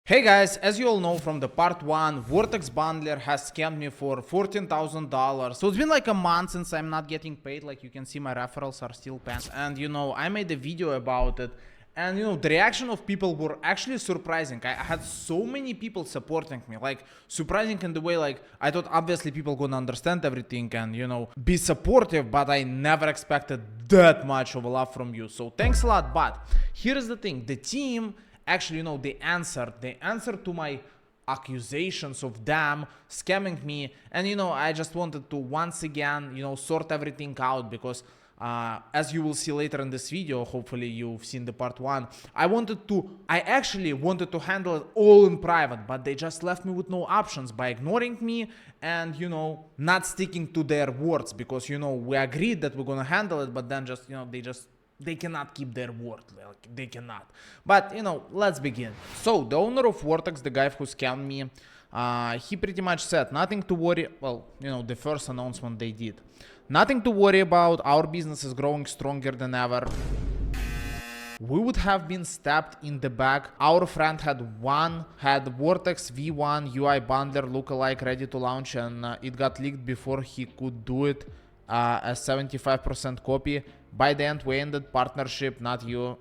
Hey guys, as you all know from the part 1, Vortex bundler has scammed me for $14,000. So it's been like a month since I'm not getting paid. Like you can see my referrals are still pants. And I made a video about it. And the reaction of people were actually surprising. I had so many people supporting me, like surprising in the way like I thought obviously people gonna understand everything and be supportive, but I never expected that much of a love from you. So thanks a lot. But here's the thing, the team actually, they answered to my accusations of them scamming me. And, I just wanted to once again, sort everything out because as you will see later in this video, hopefully you've seen the part 1, I actually wanted to handle it all in private, but they just left me with no options by ignoring me and, not sticking to their words because, we agreed that we're gonna handle it, but then they cannot keep their word, like they cannot. But let's begin. So the owner of Vortex, the guy who scammed me, he pretty much said nothing to worry. Well, the first announcement they did, nothing to worry about. Our business is growing stronger than ever. We would have been stabbed in the back. Our friend had Vortex V1 UI bundler lookalike ready to launch, and it got leaked before he could do it. A 75% copy. By the end, we ended partnership, not you.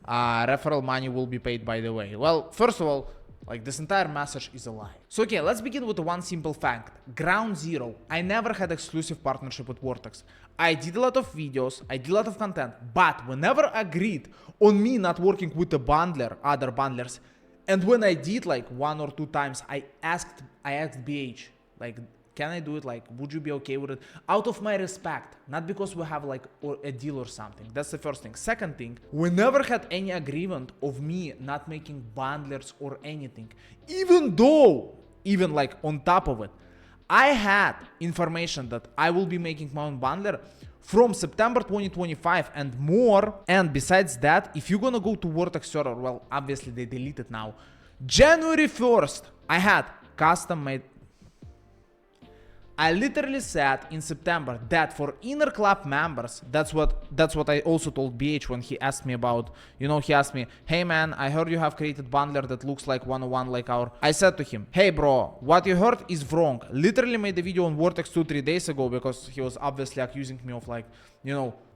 Referral money will be paid, by the way. Well, first of all, like this entire message is a lie. So okay, let's begin with one simple fact. Ground zero. I never had exclusive partnership with Vortex. I did a lot of videos, I did a lot of content, but we never agreed on me not working with the bundler, other bundlers. And when I did like 1 or 2 times, I asked BH, like, can I do it? Like, would you be okay with it? Out of my respect, not because we have like a deal or something. That's the first thing. Second thing, we never had any agreement of me not making bundlers or anything. Even like on top of it, I had information that I will be making my own bundler from September 2025 and more. And besides that, if you're gonna go to Vortex server, well, obviously they delete it now. January 1st, I had custom made. I literally said in September that for inner club members, that's what I also told BH when he asked me about, he asked me, hey man, I heard you have created bundler that looks like 101 like our. I said to him, hey bro, what you heard is wrong. Literally made a video on Vortex 2-3 days ago because he was obviously accusing me of like,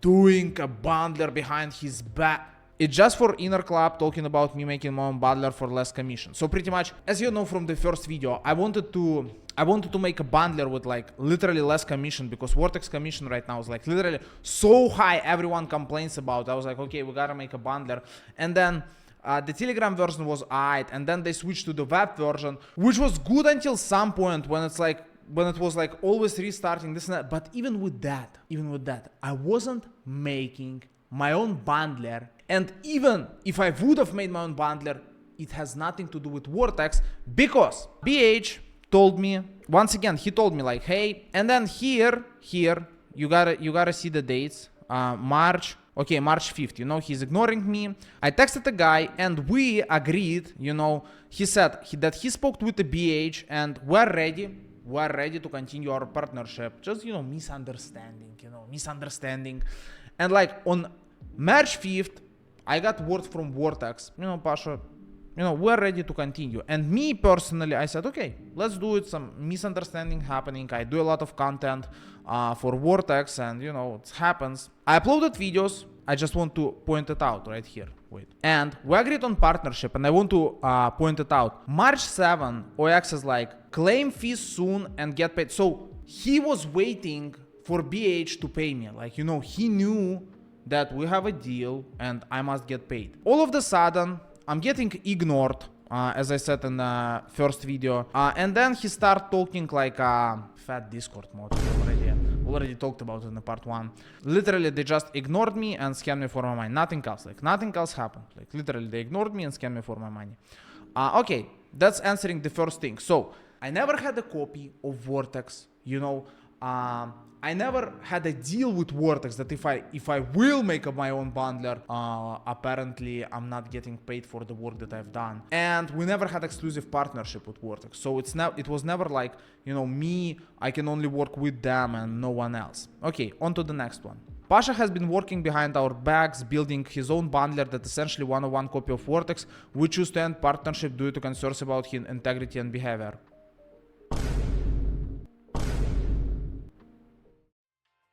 doing a bundler behind his back. It's just for inner club, talking about me making my own bundler for less commission. So pretty much, as you know from the first video, I wanted to make a bundler with like literally less commission because Vortex commission right now is like literally so high, everyone complains about. I was like, okay, we gotta make a bundler. And then the Telegram version was alright, and then they switched to the web version, which was good until some point when it was like always restarting this and that. But even with that, I wasn't making my own bundler. And even if I would have made my own bundler, it has nothing to do with Vortex because BH told me, once again, he told me like, hey, and then here, you gotta see the dates, March 5th, he's ignoring me. I texted the guy and we agreed, he said that he spoke with the BH and we're ready to continue our partnership. Just, misunderstanding. And like on March 5th, I got word from Vortex, Pasha, we're ready to continue. And me personally, I said, okay, let's do it. Some misunderstanding happening. I do a lot of content for Vortex and, it happens. I uploaded videos. I just want to point it out right here. Wait. And we agreed on partnership and I want to point it out. March 7, OX is like, claim fees soon and get paid. So he was waiting for BH to pay me. Like, he knew that we have a deal and I must get paid. All of the sudden, I'm getting ignored, as I said in the first video. And then he started talking like fat Discord mode. Already talked about it in the part 1. Literally, they just ignored me and scammed me for my money. Nothing else. Like, nothing else happened. Like, literally, they ignored me and scammed me for my money. Okay, that's answering the first thing. So, I never had a copy of Vortex, I never had a deal with Vortex that if I will make up my own bundler, apparently I'm not getting paid for the work that I've done. And we never had exclusive partnership with Vortex. So it was never like, you know, me, I can only work with them and no one else. Okay, on to the next one. Pasha has been working behind our backs, building his own bundler that essentially one-on-one copy of Vortex. We choose to end partnership due to concerns about his integrity and behavior.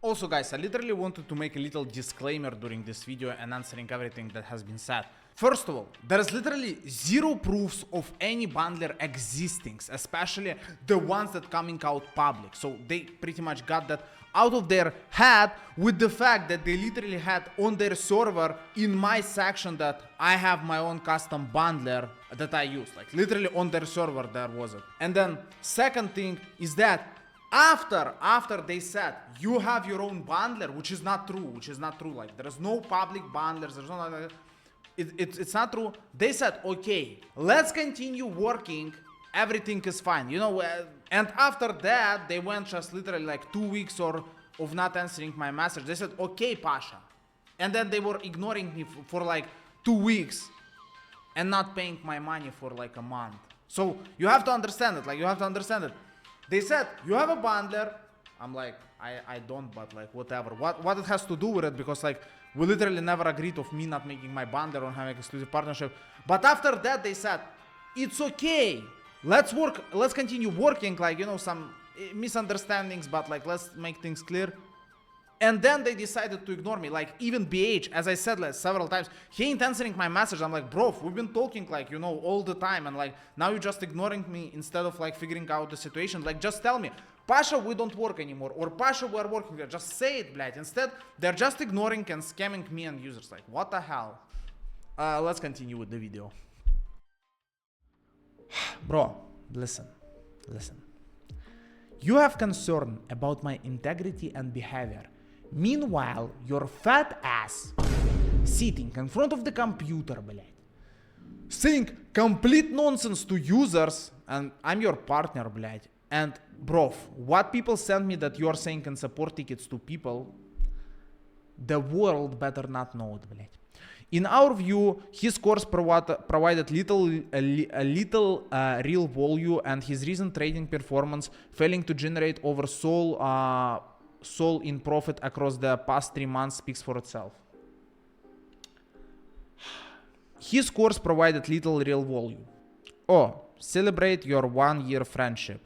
Also guys, I literally wanted to make a little disclaimer during this video and answering everything that has been said. First of all, there is literally zero proofs of any bundler existing, especially the ones that coming out public. So they pretty much got that out of their head with the fact that they literally had on their server in my section that I have my own custom bundler that I use. Like literally on their server there was it. And then second thing is that after they said you have your own bundler, which is not true, like there is no public bundlers, there's no, it's not true. They said, okay, let's continue working, everything is fine, you know. And after that they went just literally like 2 weeks of not answering my message. They said, okay, Pasha, and then they were ignoring me for like 2 weeks and not paying my money for like a month. So you have to understand it, like you have to understand it. They said, you have a bundler. I'm like, I don't, but like whatever. What it has to do with it? Because like we literally never agreed of me not making my bundler or having exclusive partnership. But after that they said, it's okay. Let's continue working, like, you know, some misunderstandings, but like let's make things clear. And then they decided to ignore me. Like even BH, as I said like several times, he ain't answering my message. I'm like, bro, we've been talking like, you know, all the time, and like now you're just ignoring me instead of like figuring out the situation. Like just tell me, Pasha, we don't work anymore, or Pasha, we're working there. Just say it, blядь. Instead, they're just ignoring and scamming me and users. Like what the hell? Let's continue with the video. Bro, listen. You have concern about my integrity and behavior. Meanwhile, your fat ass sitting in front of the computer, блядь, saying complete nonsense to users, and I'm your partner, блядь. And bro, what people send me that you're saying in support tickets to people, the world better not know it, blядь. In our view, his course provided little real value, and his recent trading performance failing to generate over soul in profit across the past 3 months speaks for itself. His course provided little real value. Oh, celebrate your 1-year friendship.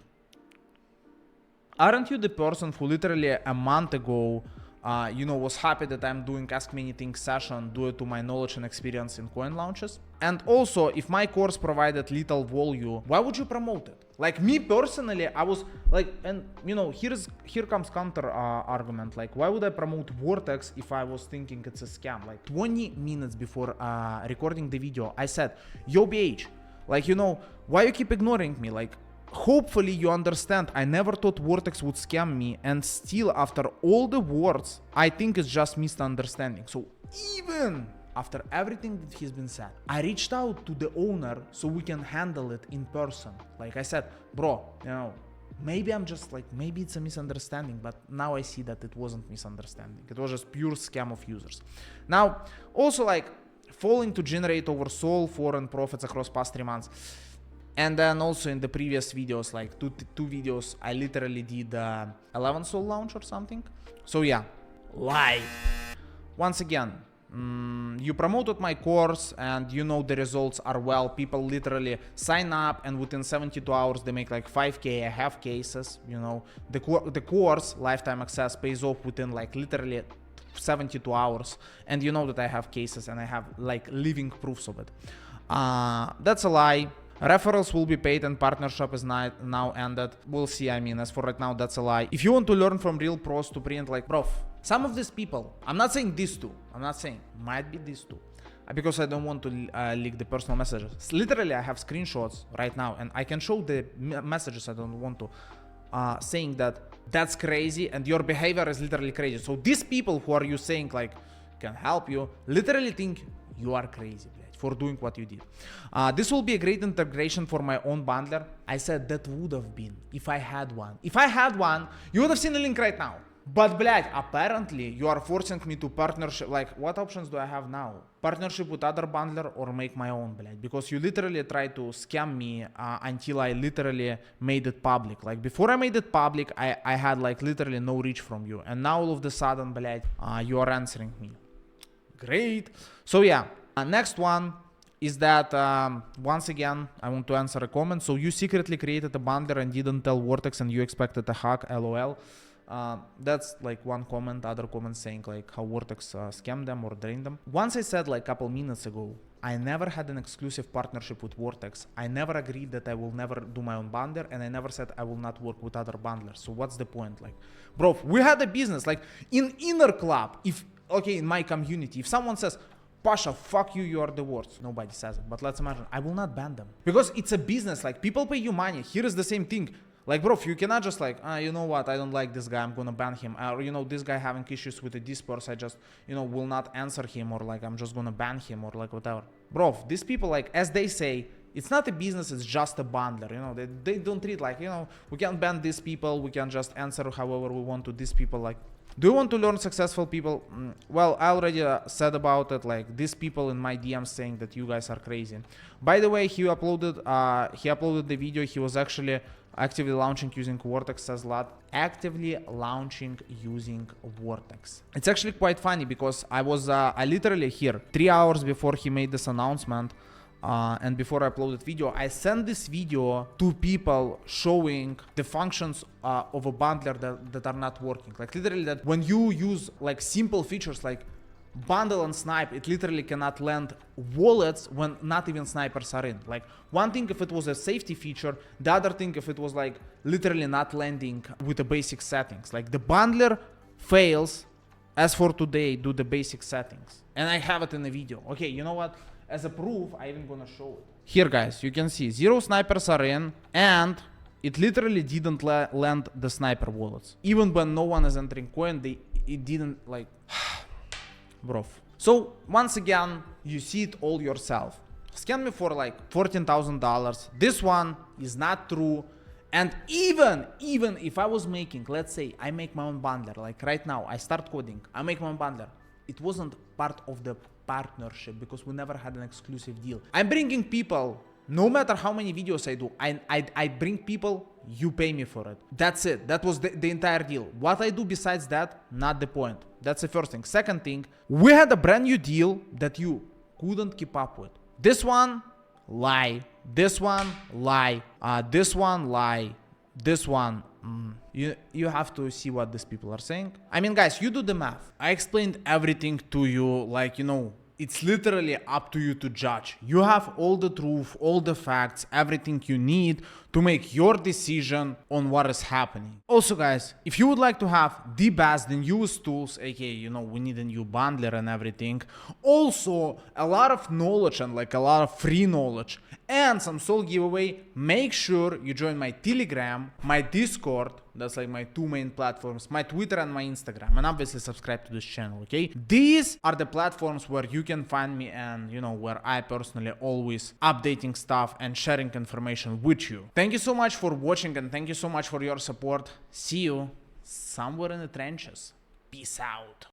Aren't you the person who literally a month ago you know, was happy that I'm doing Ask Me Anything session due to my knowledge and experience in coin launches? And also, if my course provided little value, why would you promote it? Like me personally, I was like, and you know, here comes counter argument. Like, why would I promote Vortex if I was thinking it's a scam? Like 20 minutes before recording the video, I said, yo BH, like, you know, why you keep ignoring me? Like, hopefully you understand, I never thought Vortex would scam me, and still after all the words, I think it's just misunderstanding. So even after everything that has been said, I reached out to the owner so we can handle it in person. Like I said, bro, you know, maybe I'm just like, maybe it's a misunderstanding, but now I see that it wasn't misunderstanding. It was just pure scam of users. Now, also like failing to generate over soul foreign profits across past 3 months. And then also in the previous videos, like two videos, I literally did 11 soul launch or something. So yeah, lie. Once again, you promoted my course and you know the results are well. People literally sign up and within 72 hours they make like 5K. I have cases, you know. The course, lifetime access, pays off within like literally 72 hours. And you know that I have cases and I have like living proofs of it. That's a lie. Referrals will be paid and partnership is now ended. We'll see. I mean, as for right now, that's a lie. If you want to learn from real pros to print, like, bro, some of these people, I'm not saying these two, I'm not saying, might be these two, because I don't want to leak the personal messages. Literally, I have screenshots right now and I can show the messages I don't want to, saying that that's crazy and your behavior is literally crazy. So these people who are you saying like can help you, literally think you are crazy, блядь. for doing what you did. This will be a great integration for my own bundler. I said that would have been if I had one. If I had one, you would have seen the link right now. But, блядь, apparently you are forcing me to partnership. Like, what options do I have now? Partnership with other bundler or make my own, блядь? Because you literally tried to scam me until I literally made it public. Like, before I made it public, I had, like, literally no reach from you. And now all of the sudden, блядь, you are answering me. Great. So, yeah. Next one is that, once again, I want to answer a comment. So, you secretly created a bundler and didn't tell Vortex and you expected a hack, lol. That's like one comment, other comment saying like how Vortex scammed them or drained them. Once I said like a couple minutes ago, I never had an exclusive partnership with Vortex. I never agreed that I will never do my own bundler, and I never said I will not work with other bundlers. So what's the point? Like, bro, we had a business like in inner club. If, okay, in my community, if someone says, Pasha, fuck you, you are the worst. Nobody says it, but let's imagine, I will not ban them. Because it's a business, like people pay you money. Here is the same thing. Like, bro, you cannot just like, you know what, I don't like this guy, I'm gonna ban him. Or, you know, this guy having issues with the discourse, I just, you know, will not answer him, or like, I'm just gonna ban him, or like whatever. Bro, these people, like, as they say, it's not a business, it's just a bundler, you know, they don't treat like, you know, we can ban these people, we can just answer however we want to these people, like, do you want to learn successful people? Well, I already said about it, like these people in my DMs saying that you guys are crazy. By the way, he uploaded the video, he was actually actively launching using Vortex, says Lad. Actively launching using Vortex. It's actually quite funny because I literally here 3 hours before he made this announcement and before I uploaded video, I sent this video to people showing the functions of a bundler that are not working. Like literally that when you use like simple features like bundle and snipe, it literally cannot land wallets when not even snipers are in. Like one thing if it was a safety feature, the other thing if it was like literally not landing with the basic settings. Like the bundler fails as for today do the basic settings, and I have it in the video. Okay, you know what, as a proof I even gonna show it here, guys. You can see 0 snipers are in and it literally didn't land the sniper wallets. Even when no one is entering coin, it didn't like bro. So once again, you see it all yourself. Scam me for like $14,000. This one is not true. And even if I was making, let's say I make my own bundler, like right now I start coding, I make my own bundler. It wasn't part of the partnership because we never had an exclusive deal. I'm bringing people, no matter how many videos I do, I bring people, you pay me for it. That's it. That was the entire deal. What I do besides that, not the point. That's the first thing. Second thing, we had a brand new deal that you couldn't keep up with. This one, lie. This one, lie. This one, lie. This one, you have to see what these people are saying. I mean, guys, you do the math. I explained everything to you, like, you know, it's literally up to you to judge. You have all the truth, all the facts, everything you need to make your decision on what is happening. Also, guys, if you would like to have the best, the newest tools, aka, you know, we need a new bundler and everything. Also, a lot of knowledge and like a lot of free knowledge and some soul giveaway, make sure you join my Telegram, my Discord, that's like my two main platforms, my Twitter and my Instagram, and obviously subscribe to this channel, okay? These are the platforms where you can find me and, you know, where I personally always updating stuff and sharing information with you. Thank you so much for watching and thank you so much for your support. See you somewhere in the trenches. Peace out.